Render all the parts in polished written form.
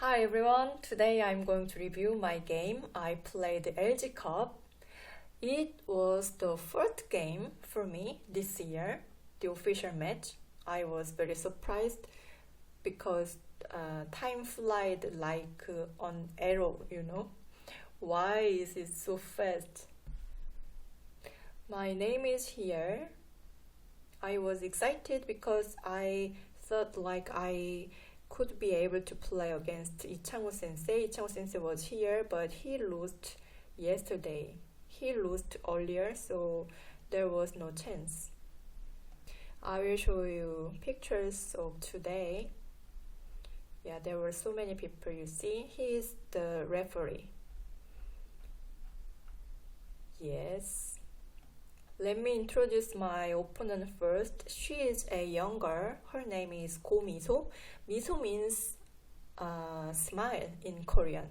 Hi everyone, today I'm going to review my game. I played the LG Cup. It was the first game for me this year, the official match. I was very surprised because time flies like on arrow. Why is it so fast? My name is here. I was excited because I thought like I could be able to play against Ichangho Sensei. Ichangho Sensei was here, but he lost yesterday. He lost earlier, so there was no chance. I will show you pictures of today. Yeah, there were so many people you see. He is the referee. Yes. Let me introduce my opponent first. She is a young girl. Her name is Go Miso. Miso means smile in Korean.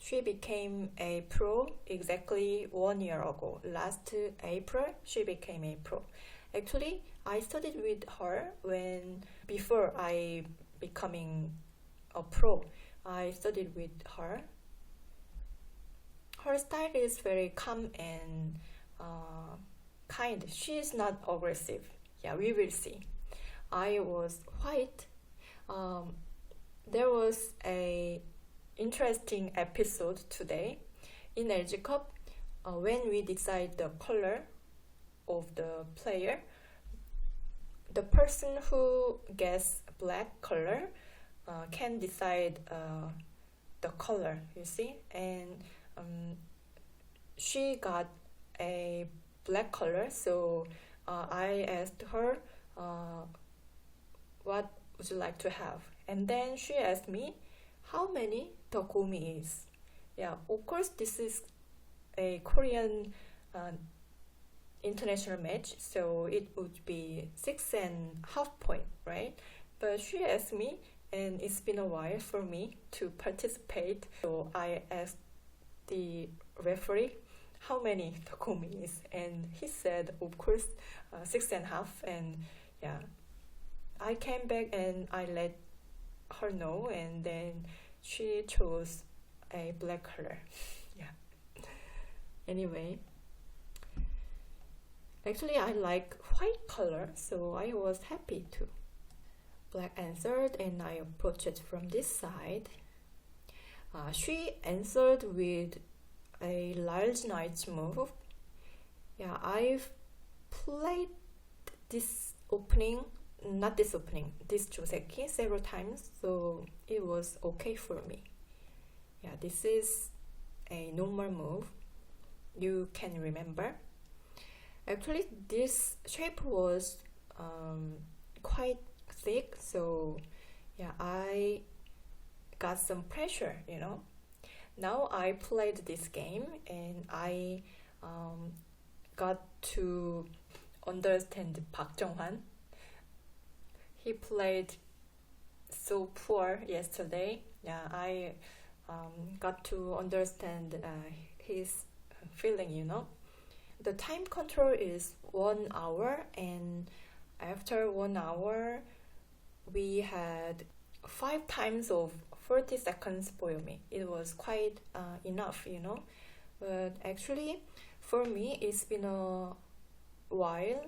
She became a pro exactly 1 year ago. Last April, she became a pro. Actually, I studied with her before I becoming a pro. I studied with her. Her style is very calm and kind. She is not aggressive. Yeah, we will see. I was white. There was a interesting episode today in LG Cup when we decide the color of the player. The person who gets black color can decide the color, you see, and she got a black color, so I asked her what would you like to have, and then she asked me how many Takumi is. Yeah, of course this is a Korean international match, so it would be 6.5 point, right? But she asked me, and it's been a while for me to participate, so I asked the referee how many Takumi is, and he said of course 6.5, and yeah, I came back and I let her know, and then she chose a black color. Yeah, anyway, actually I like white color, so I was happy too. Black answered and I approached from this side. She answered with a large knight move. Yeah, I've played this Joseki several times, so it was okay for me. Yeah, this is a normal move. You can remember. Actually, this shape was quite thick, so yeah, I got some pressure, Now I played this game and I got to understand Park Jong-hwan. He played so poor yesterday. Yeah, I got to understand his feeling, The time control is 1 hour, and after 1 hour, we had 5 times of 40 seconds for me. It was quite enough, But actually, for me, it's been a while,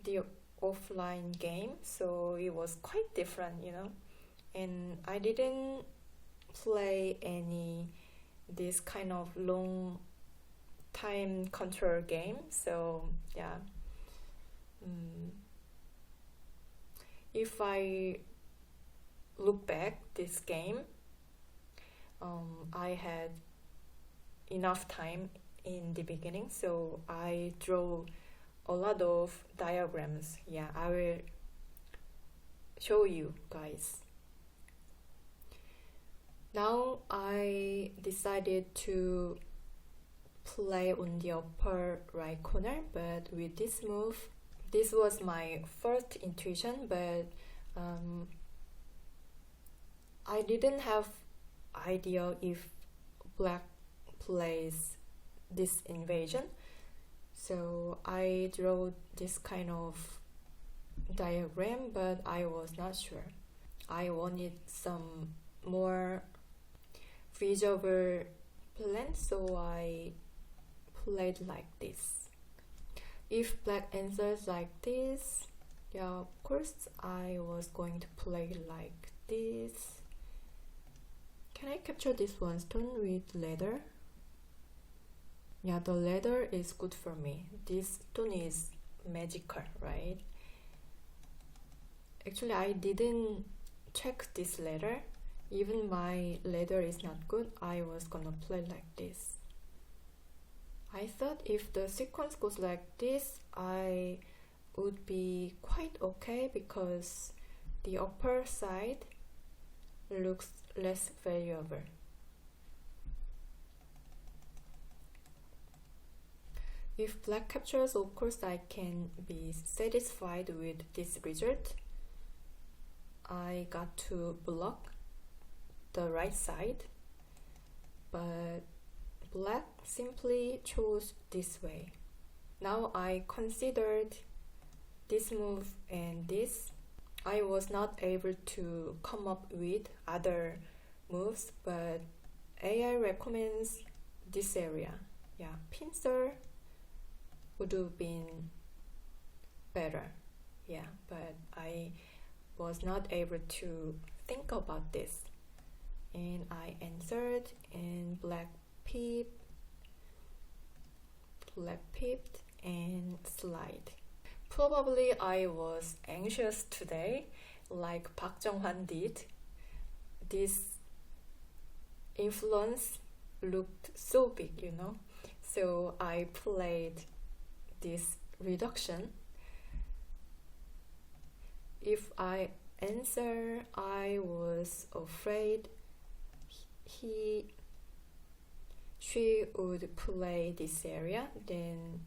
the offline game, so it was quite different, And I didn't play this kind of long time control game, so yeah. If I look back this game, I had enough time in the beginning, so I drew a lot of diagrams. Yeah, I will show you guys. Now I decided to play on the upper right corner, but with this move, this was my first intuition, but I didn't have idea if black plays this invasion, so I drew this kind of diagram, but I was not sure. I wanted some more visible plan, so I played like this. If black answers like this, yeah, of course I was going to play like this. Can I capture this one stone with leather? Yeah, the leather is good for me. This stone is magical, right? Actually, I didn't check this leather. Even my leather is not good. I was gonna play like this. I thought if the sequence goes like this, I would be quite okay because the upper side looks less valuable. If black captures, of course I can be satisfied with this result. I got to block the right side, but black simply chose this way. Now I considered this move and this. I was not able to come up with other moves, but AI recommends this area. Yeah, pincer would have been better. Yeah, but I was not able to think about this. And I answered and black peeped, and slide. Probably I was anxious today, like Park Jung-hwan did. This influence looked so big, you know. So I played this reduction. If I answer, I was afraid she would play this area. Then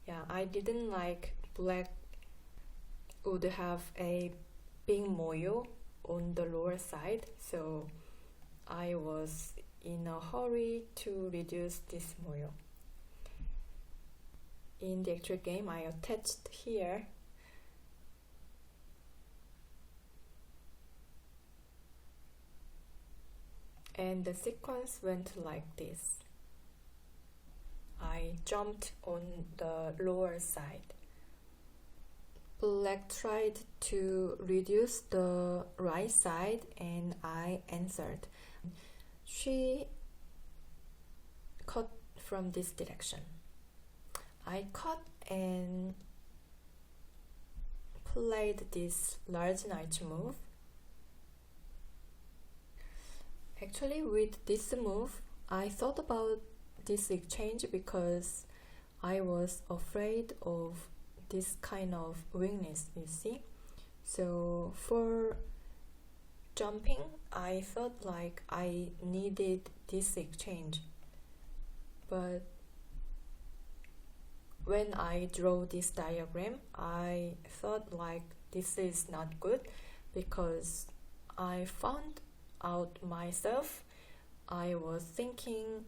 yeah, I didn't like black would have a big moyo on the lower side, so I was in a hurry to reduce this moyo. In the actual game, I attached here and the sequence went like this. I jumped on the lower side. Black tried to reduce the right side and I answered. She cut from this direction. I cut and played this large knight move. Actually, with this move, I thought about this exchange because I was afraid of this kind of weakness, you see. So for jumping, I felt like I needed this exchange. But when I draw this diagram, I thought like this is not good because I found out myself. I was thinking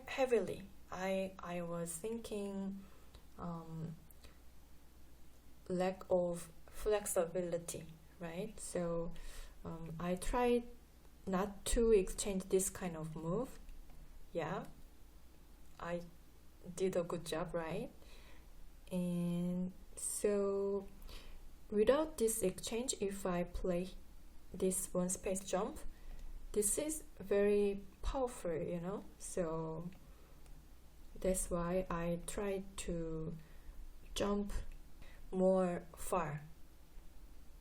heavily. I was thinking lack of flexibility, right? So I tried not to exchange this kind of move. Yeah, I did a good job, right? And so without this exchange, if I play this one space jump, this is very powerful, you know. So that's why I tried to jump more far.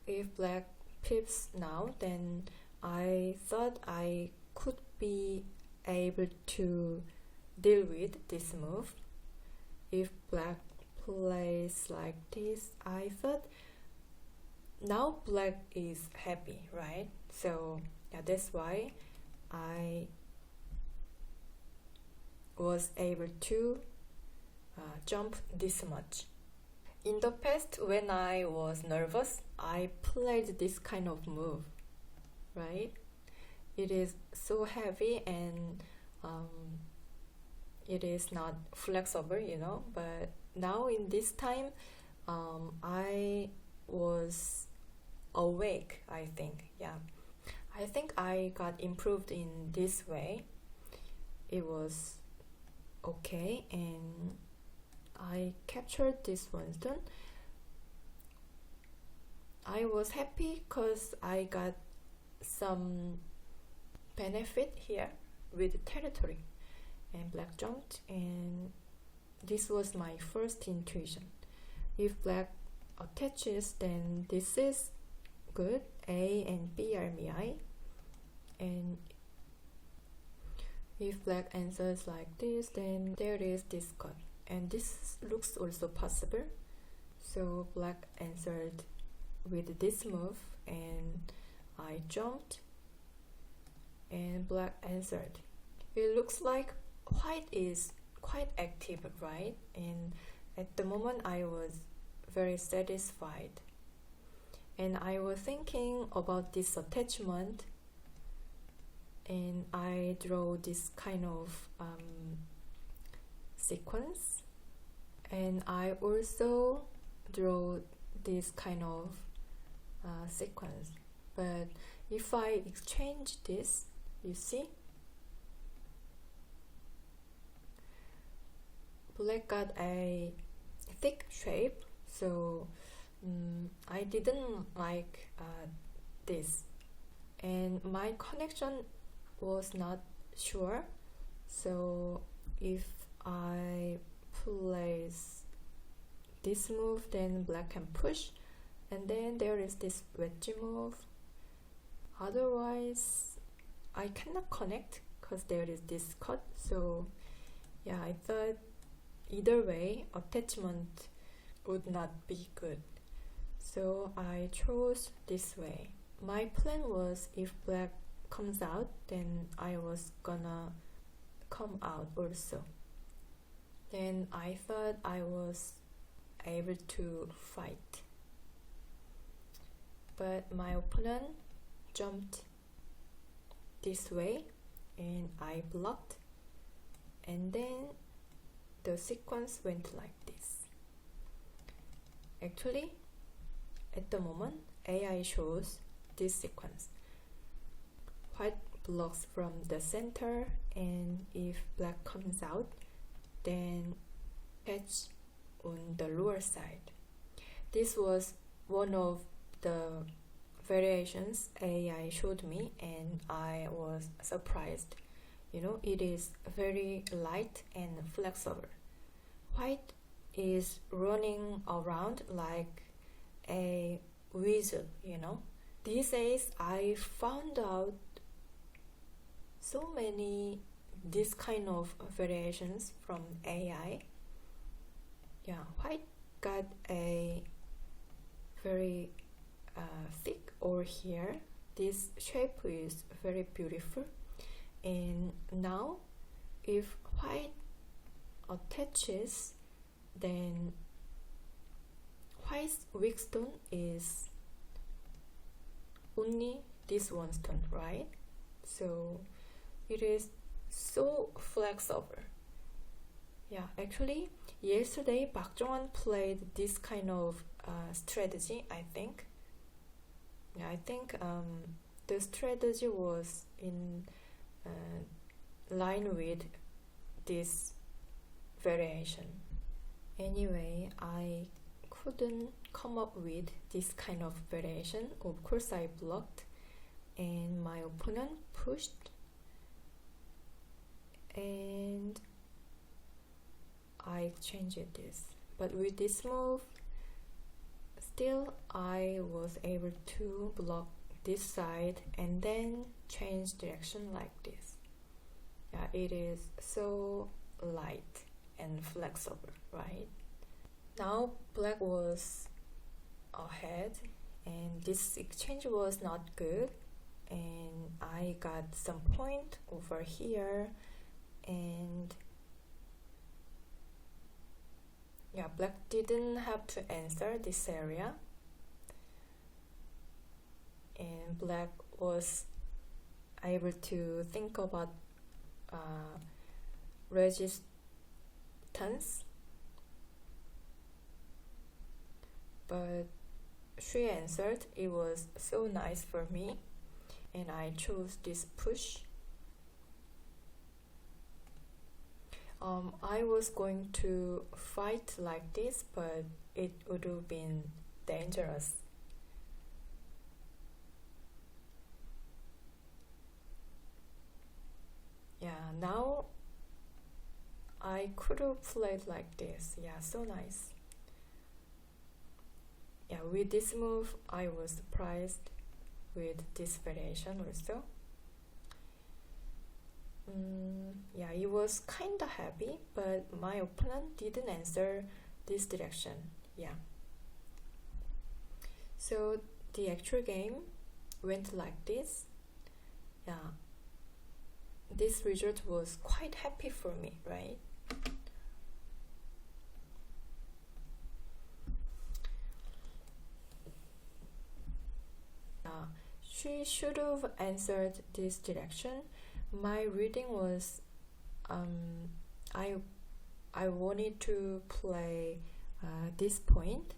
If black pips now, then I thought I could be able to deal with this move. If black plays like this, I thought now black is happy, right? So yeah, that's why I was able to jump this much. In the past, when I was nervous, I played this kind of move, right? It is so heavy and it is not flexible, you know. But now in this time, I was awake, I think. Yeah, I think I got improved in this way. It was okay, and I captured this one stone. I was happy because I got some benefit here with territory, and black jumped, and this was my first intuition. If black attaches, then this is good. A and B are mi, and if black answers like this, then there is this cut, and this looks also possible. So black answered with this move, and I jumped, and black answered. It looks like white is quite active, right? And at the moment I was very satisfied, and I was thinking about this attachment, and I draw this kind of sequence, and I also draw this kind of sequence. But if I exchange this, you see, black got a thick shape, so I didn't like this, and my connection was not sure. So if I place this move, then black can push, and then there is this wedge move. Otherwise I cannot connect because there is this cut. So yeah, I thought either way attachment would not be good, so I chose this way. My plan was if black comes out, then I was gonna come out also. Then I thought I was able to fight, but my opponent jumped this way, and I blocked, and then the sequence went like this. Actually, at the moment, AI shows this sequence. White blocks from the center, and if black comes out, then catch on the lower side. This was one of the variations AI showed me, and I was surprised. You know, it is very light and flexible. White is running around like a wizard, you know. These days I found out so many this kind of variations from AI. Yeah, white got a very thick over here. This shape is very beautiful, and now if white attaches, then white's weak stone is only this one stone, right? So it is so flexible. Yeah, actually yesterday Park Jong-won played this kind of strategy, I think. Yeah, I think the strategy was in line with this variation. Anyway, I couldn't come up with this kind of variation. Of course I blocked, and my opponent pushed, and I exchanged this. But with this move, still I was able to block this side and then change direction like this. Yeah, it is so light and flexible, right? Now black was ahead, and this exchange was not good, and I got some point over here, and yeah, black didn't have to answer this area, and black was able to think about resistance, but she answered, it was so nice for me, and I chose this push. I was going to fight like this, but it would have been dangerous. Yeah, now I could have played like this. Yeah, so nice. Yeah, with this move, I was surprised with this variation also. Yeah, it was kinda heavy, but my opponent didn't answer this direction. Yeah. So the actual game went like this. Yeah. This result was quite happy for me, right? She should have answered this direction. My reading was I wanted to play this point.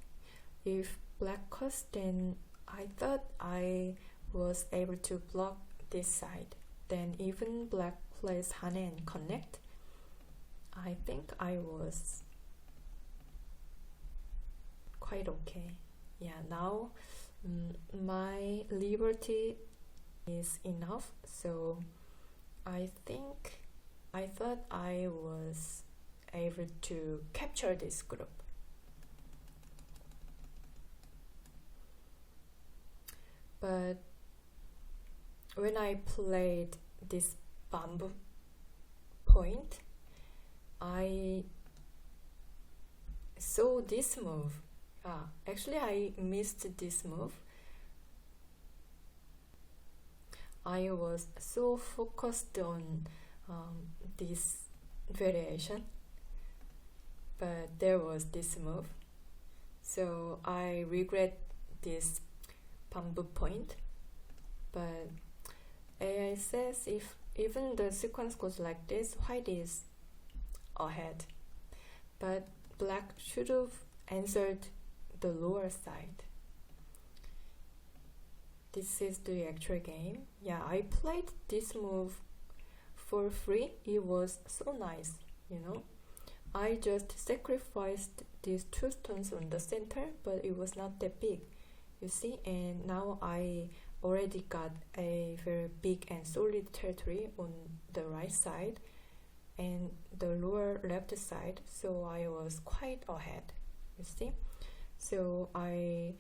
If black cuts, then I thought I was able to block this side. Then even black plays Hane and connect, I think I was quite okay. Yeah, now my liberty is enough, so I thought I was able to capture this group. But when I played this bamboo point, I saw this move. Actually, I missed this move. I was so focused on this variation, but there was this move. So I regret this bamboo point. But AI says if even the sequence goes like this, white is ahead. But black should have answered the lower side. This is the actual game. Yeah, I played this move for free. It was so nice, you know. I just sacrificed these two stones on the center, but it was not that big, you see. And now I already got a very big and solid territory on the right side and the lower left side, so I was quite ahead, you see. So I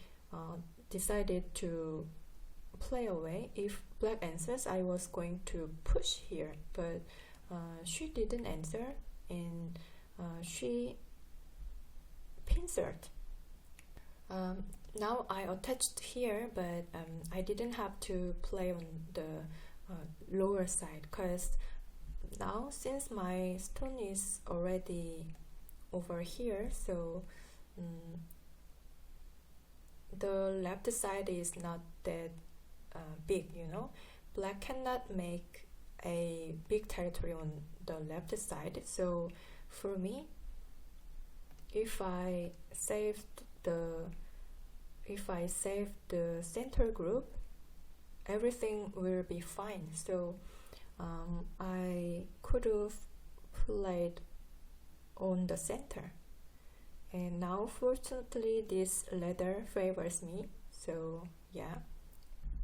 decided to play away. If black answers, I was going to push here, but she didn't answer, and she pincered. Now I attached here, but I didn't have to play on the lower side, because now since my stone is already over here, so the left side is not that big, you know. Black cannot make a big territory on the left side, so for me, if I saved the center group, everything will be fine. So I could have played on the center, and now fortunately this ladder favors me, so yeah,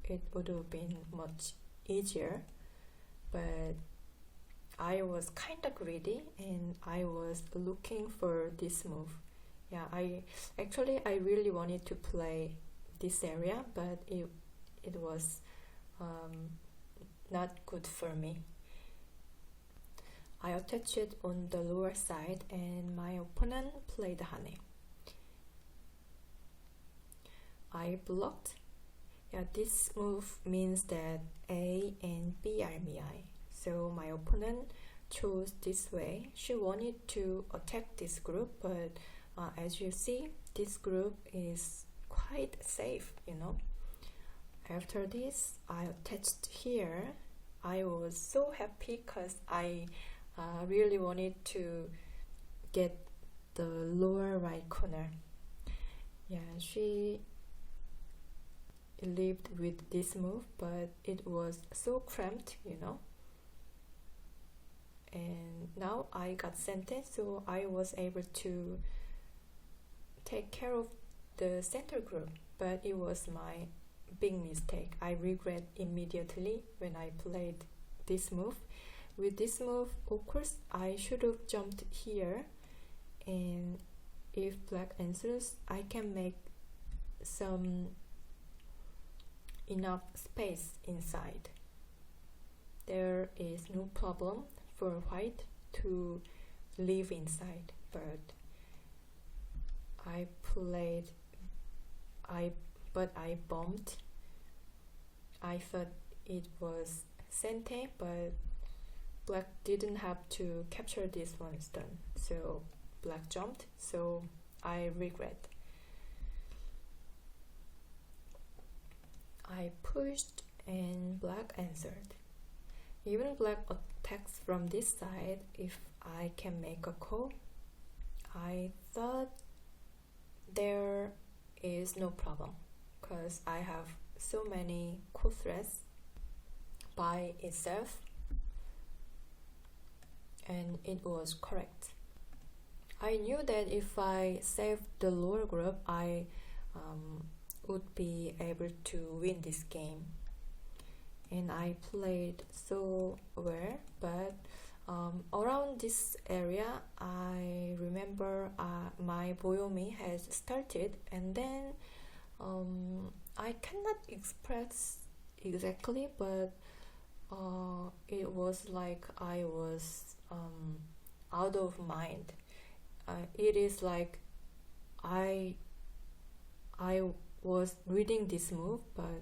it would have been much easier. But I was kind of greedy and I was looking for this move. Yeah, I really wanted to play this area, but it was not good for me. I attached it on the lower side and my opponent played Hane. I blocked. Yeah, this move means that A and B are MI. So my opponent chose this way. She wanted to attack this group, but as you see, this group is quite safe, you know. After this, I attached here. I was so happy because I really wanted to get the lower right corner. Yeah, she lived with this move, but it was so cramped, you know. And now I got center, so I was able to take care of the center group, but it was my big mistake. I regret immediately when I played this move. With this move, of course, I should have jumped here, and if black answers, I can make some enough space inside. There is no problem for white to live inside, but I bumped. I thought it was center, but black didn't have to capture this one stone, so black jumped, so I regret. I pushed and black answered. Even black attacks from this side if I can make a call. I thought there is no problem because I have so many core threads by itself, and it was correct. I knew that if I saved the lower group, I would be able to win this game, and I played so well. But around this area, I remember my Boyomi has started, and then I cannot express exactly, but it was like I was out of mind. It is like I was reading this move, but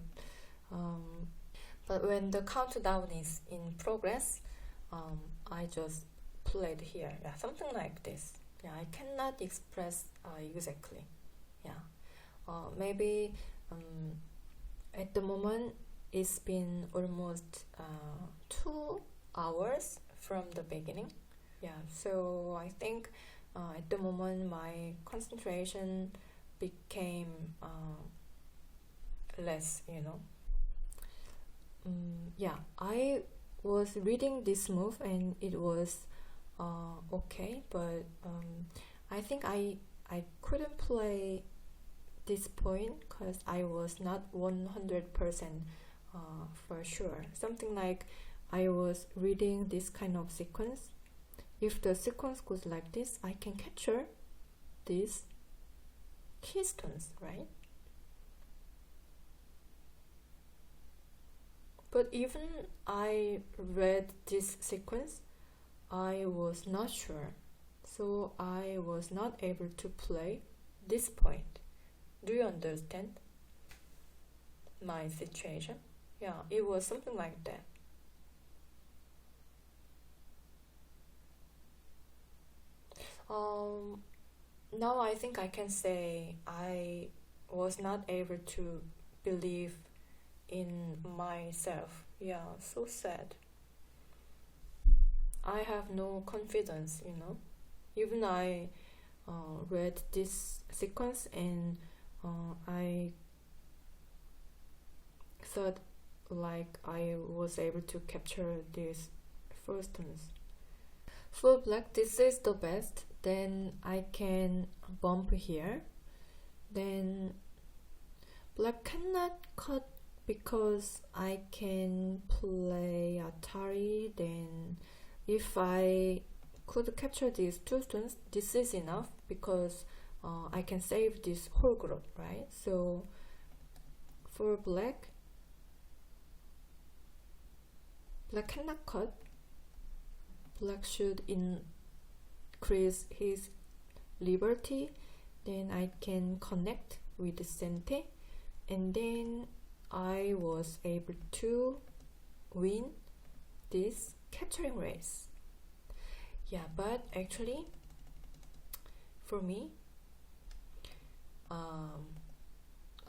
when the countdown is in progress, I just played here. Yeah, something like this. Yeah, I cannot express exactly. Yeah, maybe at the moment it's been almost 2 hours from the beginning. Yeah, so I think at the moment my concentration became less, you know. Yeah, I was reading this move and it was okay, but I think I couldn't play this point because I was not 100% for sure. Something like I was reading this kind of sequence. If the sequence goes like this, I can capture these keystones, right? But even I read this sequence, I was not sure, so I was not able to play this point. Do you understand my situation? Yeah, it was something like that. Now I think I can say I was not able to believe in myself. Yeah, so sad. I have no confidence, you know. Even I read this sequence and I thought like I was able to capture these first ones. For black, this is the best. Then I can bump here. Then black cannot cut because I can play Atari. Then if I could capture these 2 stones, this is enough because I can save this whole group, right? So for black cannot cut. Black should increase his liberty. Then I can connect with the center, and then I was able to win this capturing race. Yeah, but actually for me,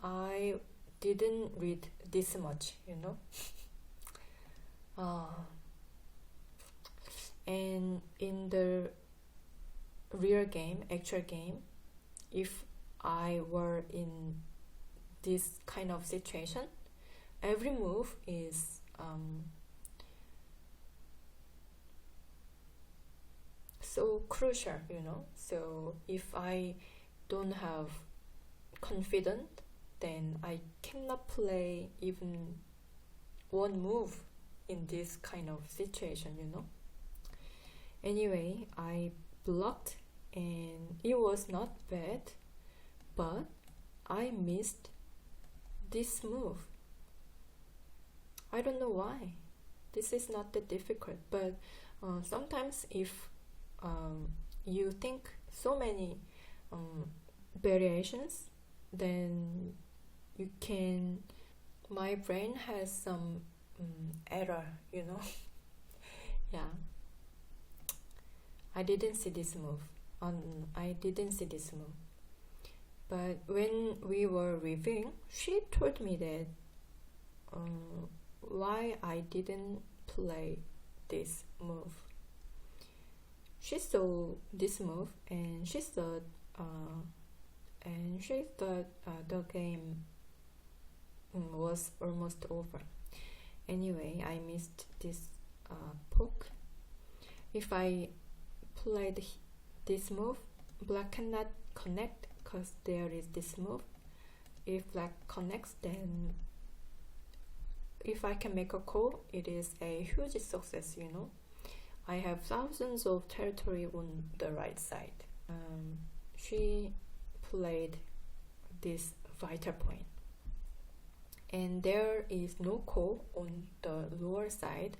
I didn't read this much, you know. And in the real game, actual game, if I were in this kind of situation, every move is so crucial, So if I don't have confidence, then I cannot play even one move in this kind of situation, Anyway, I blocked and it was not bad, but I missed this move. I don't know why. This is not that difficult, but sometimes if you think so many variations, then my brain has some error, Yeah. I didn't see this move. But when we were reviewing, she told me that why I didn't play this move. She saw this move and she thought the game was almost over. Anyway, I missed this poke. If I played this move, black cannot connect because there is this move. If black connects, then if I can make a call, it is a huge success, I have thousands of territory on the right side. She played this vital point, and there is no call on the lower side,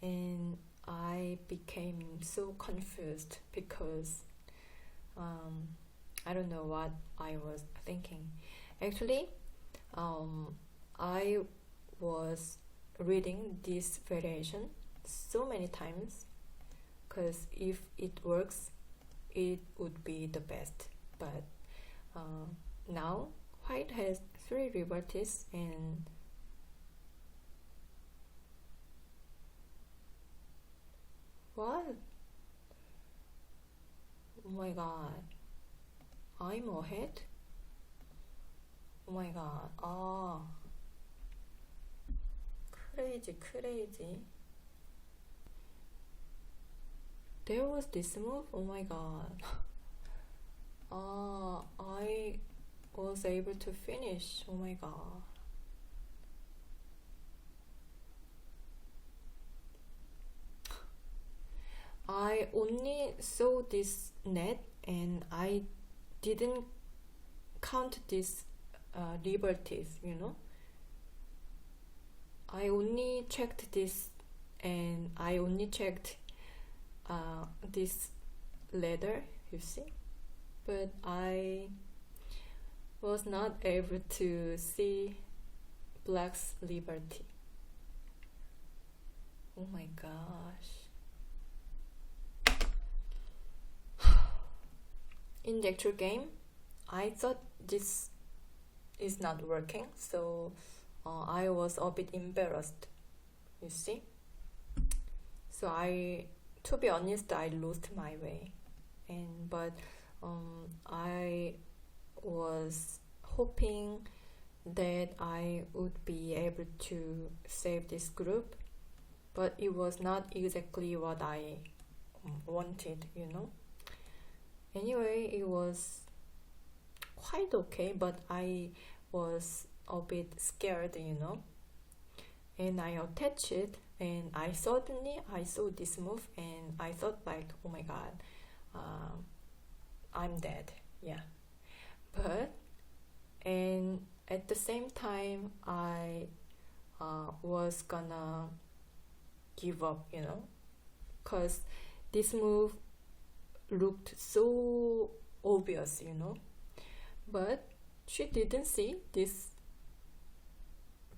and I became so confused because I don't know what I was thinking. Actually, I was reading this variation so many times because if it works, it would be the best. But now white has 3 liberties and what? Oh my god, I'm ahead? Oh my god, crazy. There was this move? Oh my god. I was able to finish. Oh my god. I only saw this net and I didn't count these liberties, I only checked this and I only checked this ladder, you see, but I was not able to see black's liberty. Oh my gosh. In the actual game, I thought this is not working, so I was a bit embarrassed, you see. So to be honest, I lost my way, but I was hoping that I would be able to save this group, but it was not exactly what I wanted, Anyway, it was quite okay, but I was a bit scared, And I attached it, and I saw this move, and I thought like, oh my god, I'm dead, yeah. But and at the same time, I was gonna give up, because this move looked so obvious, but she didn't see this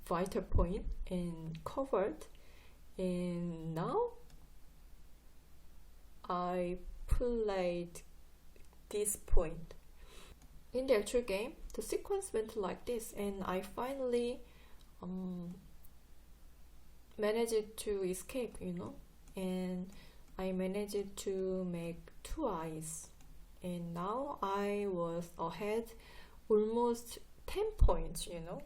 vital point and covered, and now I played this point. In the actual game, the sequence went like this, and I finally managed to escape, and I managed to make 2 eyes, and now I was ahead almost 10 points, you know.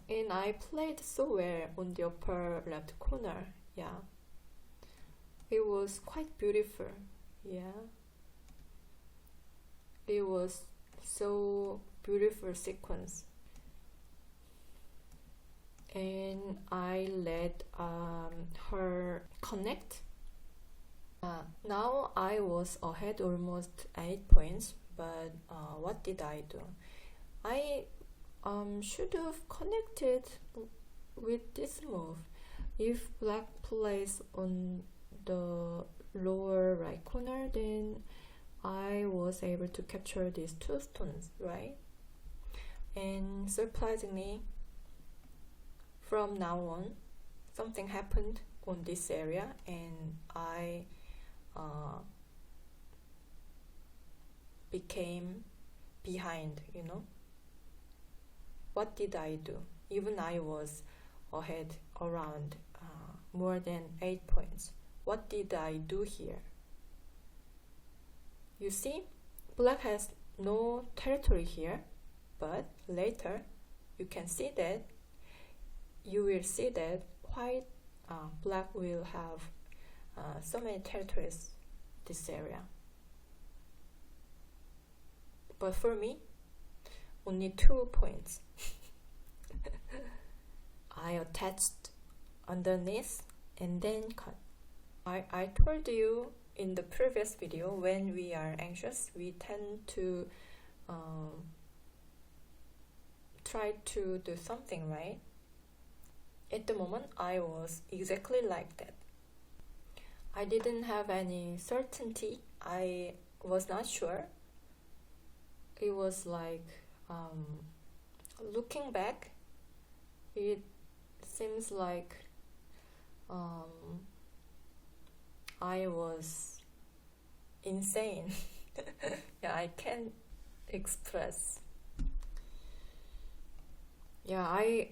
And I played so well on the upper left corner. Yeah, it was quite beautiful. Yeah, it was so beautiful sequence. And I let her connect. Now I was ahead almost 8 points, but what did I do? I should have connected with this move. If black plays on the lower right corner, then I was able to capture these 2 stones, right? And surprisingly, from now on, something happened on this area, and I became behind, you know. What did I do? Even I was ahead around more than 8 points. What did I do here? You see, black has no territory here, but later you can see that you will see that white black will have so many territories this area. But for me, only 2 points. I attached underneath and then cut. I told you in the previous video, when we are anxious, we tend to try to do something, right? At the moment, I was exactly like that. I didn't have any certainty. I was not sure. It was like, looking back, it seems like I was insane. Yeah, I can't express. Yeah, I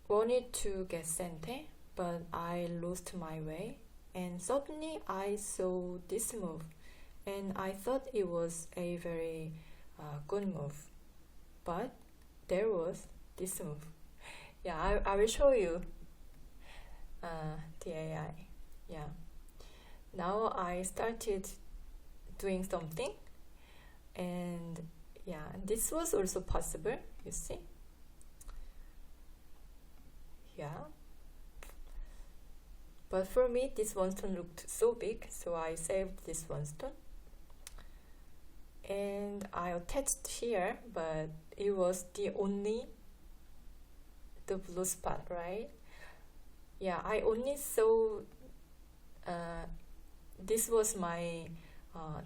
wanted to get sente, but I lost my way, and suddenly I saw this move, and I thought it was a very good move, but there was this move. Yeah, I will show you the AI. Yeah, now I started doing something, and yeah, this was also possible, you see. Yeah, but for me this one stone looked so big, so I saved this one stone and I attached here, but it was the blue spot, right? Yeah, I only saw this was my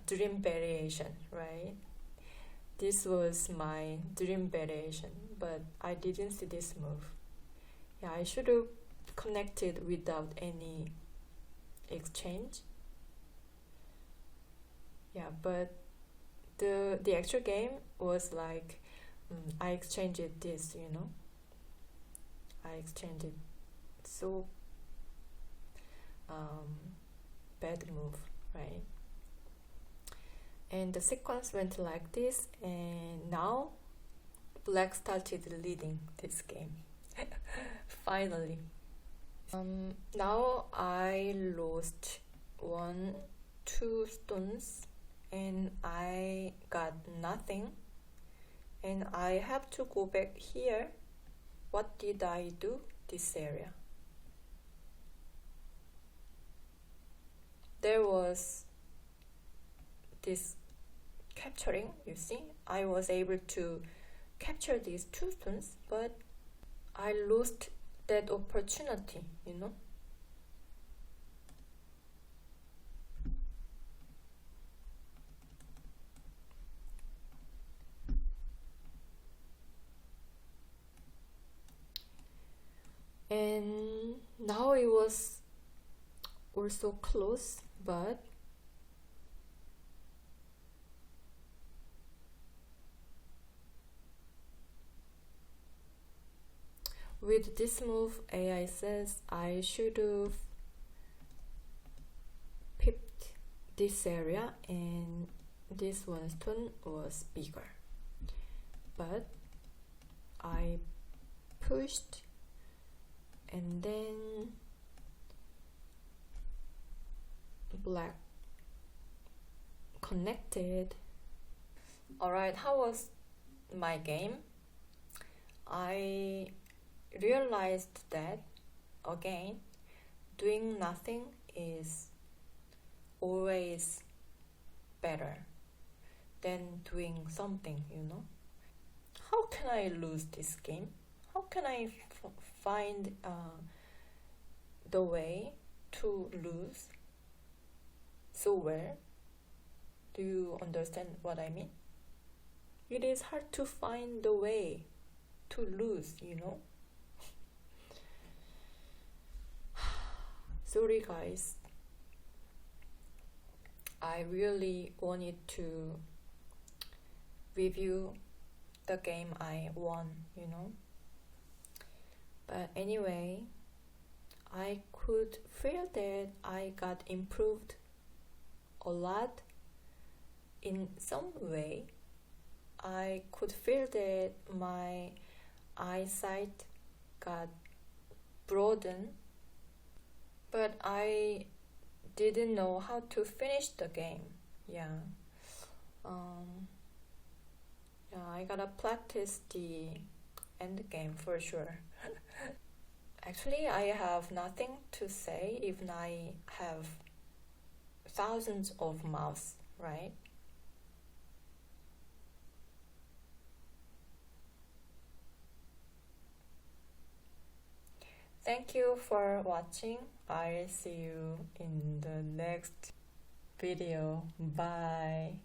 dream variation, right? This was my dream variation, but I didn't see this move. Yeah, I should have connected without any exchange. Yeah, but the actual game was like I exchanged this, you know. I exchanged it, so bad move, right? And the sequence went like this, and now black started leading this game. Finally. Now I lost 2 stones and I got nothing, and I have to go back here. What did I do this area? There was this capturing, you see. I was able to capture these 2 stones, but I lost that opportunity, you know. And now it was also close, but with this move, AI says I should have picked this area and this one stone was bigger, but I pushed and then black connected. Alright, how was my game? I realized that again, doing nothing is always better than doing something, you know? How can I lose this game? How can I find the way to lose so well? Do you understand what I mean? It is hard to find the way to lose, you know? Sorry guys. I really wanted to review the game I won, you know? But anyway, I could feel that I got improved a lot in some way. I could feel that my eyesight got broadened, but I didn't know how to finish the game. Yeah, I gotta practice the end game for sure. Actually, I have nothing to say if I have thousands of mouths, right? Thank you for watching. I'll see you in the next video. Bye.